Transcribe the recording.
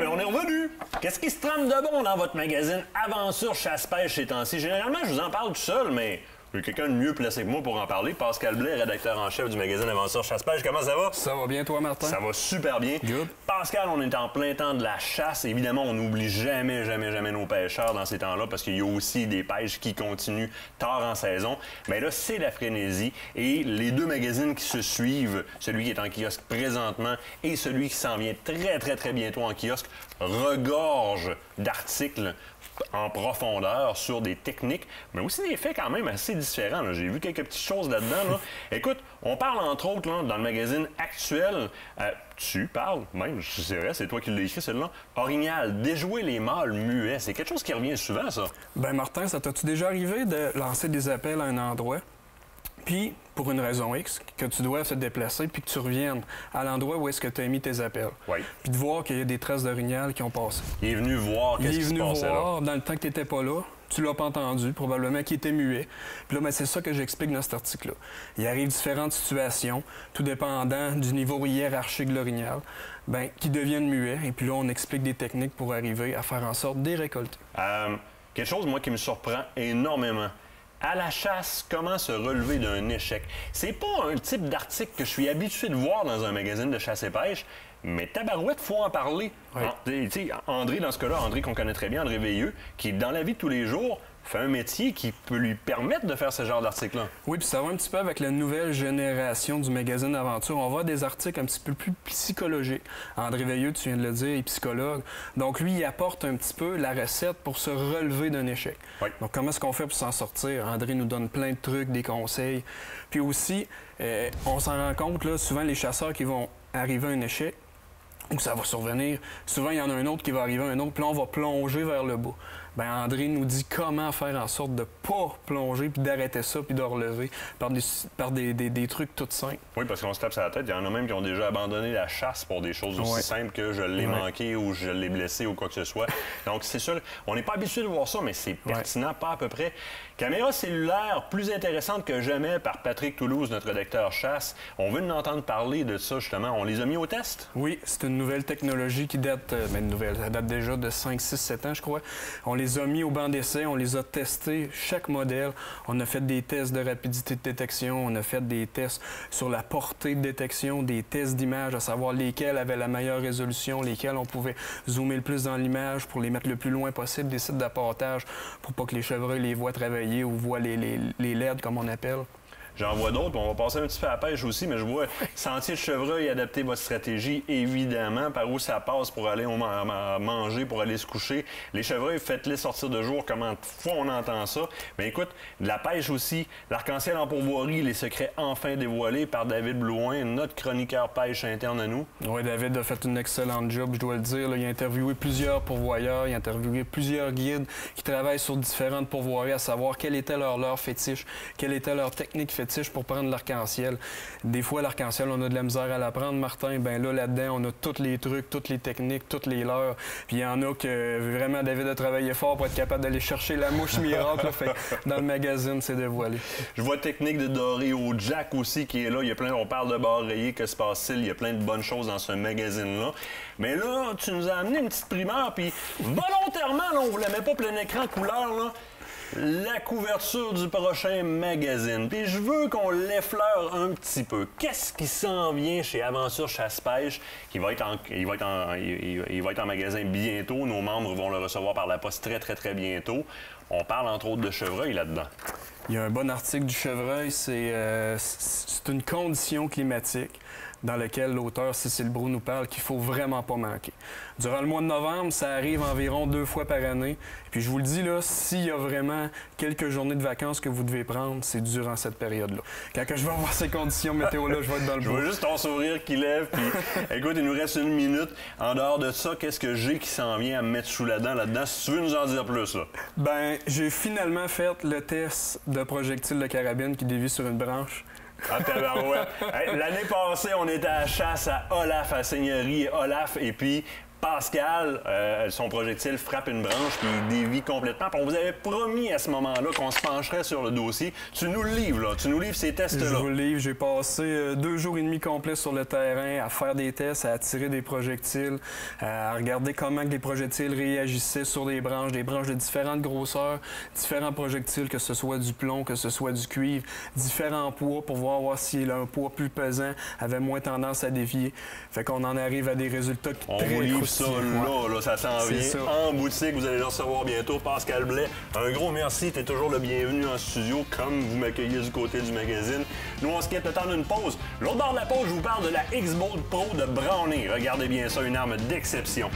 on est revenu. Qu'est-ce qui se trame de bon dans votre magazine Aventure Chasse-Pêche ces temps-ci? Généralement, je vous en parle tout seul, mais il y a quelqu'un de mieux placé que moi pour en parler. Pascal Blais, rédacteur en chef du magazine Aventure Chasse-Pêche. Comment ça va? Ça va bien, toi, Martin? Ça va super bien. Good. Pascal, on est en plein temps de la chasse. Évidemment, on n'oublie jamais nos pêcheurs dans ces temps-là parce qu'il y a aussi des pêches qui continuent tard en saison. Mais là, c'est la frénésie. Et les deux magazines qui se suivent, celui qui est en kiosque présentement et celui qui s'en vient très bientôt en kiosque, regorgent d'articles en profondeur sur des techniques, mais aussi des faits quand même assez différents. J'ai vu quelques petites choses là-dedans. Là. Écoute, on parle entre autres là, dans le magazine actuel, tu parles, même, c'est vrai, c'est toi qui l'as écrit celle-là, Orignal, déjouer les mâles muets. C'est quelque chose qui revient souvent, ça. Ben Martin, ça t'as-tu déjà arrivé de lancer des appels à un endroit, puis, pour une raison X, que tu dois te déplacer, puis que tu reviennes à l'endroit où est-ce que tu as mis tes appels. Oui. Puis de voir qu'il y a des traces d'orignal qui ont passé. Il est venu voir qu'est-ce qui se passait là. Dans le temps que tu n'étais pas là, tu l'as pas entendu, probablement qu'il était muet. Puis là, ben, c'est ça que j'explique dans cet article-là. Il arrive différentes situations, tout dépendant du niveau hiérarchique de l'orignal, ben, qui deviennent muets. Et puis là, on explique des techniques pour arriver à faire en sorte de les récolter. Quelque chose, moi, qui me surprend énormément. À la chasse, comment se relever d'un échec? C'est pas un type d'article que je suis habitué de voir dans un magazine de chasse et pêche, mais tabarouette, faut en parler. Oui. André, dans ce cas-là, André qu'on connaît très bien, André Veilleux, qui, dans la vie de tous les jours, fait un métier qui peut lui permettre de faire ce genre d'article-là. Oui, puis ça va un petit peu avec la nouvelle génération du magazine Aventure. On voit des articles un petit peu plus psychologiques. André Veilleux, tu viens de le dire, est psychologue. Donc, lui, il apporte un petit peu la recette pour se relever d'un échec. Oui. Donc, comment est-ce qu'on fait pour s'en sortir? André nous donne plein de trucs, des conseils. Puis aussi, on s'en rend compte, là, souvent, les chasseurs qui vont arriver à un échec, où ça va survenir. Souvent, il y en a un autre qui va arriver, un autre, puis là, on va plonger vers le bas. Bien, André nous dit comment faire en sorte de ne pas plonger, puis d'arrêter ça, puis de relever par des trucs tout simples. Oui, parce qu'on se tape sur la tête. Il y en a même qui ont déjà abandonné la chasse pour des choses aussi simples que je l'ai manqué ou je l'ai blessé ou quoi que ce soit. Donc, c'est sûr, on n'est pas habitué de voir ça, mais c'est pertinent, pas à peu près. Caméra cellulaire plus intéressante que jamais par Patrick Toulouse, notre rédacteur chasse. On veut nous entendre parler de ça, justement. On les a mis au test? Oui, c'est une nouvelle technologie qui date, ça date déjà de 5, 6, 7 ans, je crois. On les a mis au banc d'essai, on les a testés, chaque modèle. On a fait des tests de rapidité de détection, on a fait des tests sur la portée de détection, des tests d'image, à savoir lesquels avaient la meilleure résolution, lesquels on pouvait zoomer le plus dans l'image pour les mettre le plus loin possible des sites d'apportage pour pas que les chevreuils les voient travailler ou voient les LED, comme on appelle. J'en vois d'autres, on va passer un petit peu à la pêche aussi, mais je vois sentier de chevreuil, adapter votre stratégie, évidemment, par où ça passe pour aller manger, pour aller se coucher. Les chevreuils, faites-les sortir de jour, comment de fois on entend ça. Mais écoute, de la pêche aussi, l'arc-en-ciel en pourvoirie, les secrets enfin dévoilés par David Blouin, notre chroniqueur pêche interne à nous. Oui, David a fait une excellente job, je dois le dire. Là, il a interviewé plusieurs pourvoyeurs, il a interviewé plusieurs guides qui travaillent sur différentes pourvoiries, à savoir quelle était leur leurre fétiche, quelle était leur technique fétiche pour prendre l'arc-en-ciel. Des fois, l'arc-en-ciel, on a de la misère à l'apprendre, Martin. Ben là-dedans, on a tous les trucs, toutes les techniques, toutes les leurres. Puis il y en a que vraiment David a travaillé fort pour être capable d'aller chercher la mouche miracle. Là, fait, dans le magazine, c'est dévoilé. Je vois technique de doré au Jack aussi qui est là. Il y a plein, on parle de bar rayé, que se passe-t-il? Il y a plein de bonnes choses dans ce magazine-là. Mais là, tu nous as amené une petite primeur, puis volontairement, là, on ne vous la met pas plein écran couleur, là. La couverture du prochain magazine. Puis je veux qu'on l'effleure un petit peu. Qu'est-ce qui s'en vient chez Aventure Chasse-Pêche qui va être en magasin bientôt. Nos membres vont le recevoir par la poste très bientôt. On parle entre autres de chevreuil là-dedans. Il y a un bon article du chevreuil. C'est une condition climatique dans laquelle l'auteur Cécile Brou nous parle qu'il ne faut vraiment pas manquer. Durant le mois de novembre, ça arrive environ 2 fois par année. Et puis je vous le dis, là, s'il y a vraiment quelques journées de vacances que vous devez prendre, c'est durant cette période-là. Quand je vais avoir ces conditions météo-là, je vais être dans le bois. Je vois juste ton sourire qui lève. Puis, écoute, il nous reste 1 minute. En dehors de ça, qu'est-ce que j'ai qui s'en vient à me mettre sous la dent là-dedans? Si tu veux nous en dire plus, là. Ben, j'ai finalement fait le test de projectile de carabine qui dévie sur une branche. Ah, tabarouette. Hey, l'année passée, on était à la chasse à Olaf, à Seigneurie et Olaf, et puis Pascal, son projectile frappe une branche puis il dévie complètement. Puis on vous avait promis à ce moment-là qu'on se pencherait sur le dossier. Tu nous le livres, là. Tu nous livres ces tests-là. Je vous le livre. J'ai passé 2 jours et demi complets sur le terrain à faire des tests, à tirer des projectiles, à regarder comment que les projectiles réagissaient sur des branches de différentes grosseurs, différents projectiles, que ce soit du plomb, que ce soit du cuivre, différents poids pour voir si un poids plus pesant avait moins tendance à dévier. Fait qu'on en arrive à des résultats très croustillants. Ça, là, ça s'en vient en boutique. Vous allez le recevoir bientôt. Pascal Blais, un gros merci. Tu es toujours le bienvenu en studio, comme vous m'accueillez du côté du magazine. Nous, on se quitte le temps d'une pause. L'autre bord de la pause, je vous parle de la X-Bolt Pro de Browning. Regardez bien ça, une arme d'exception.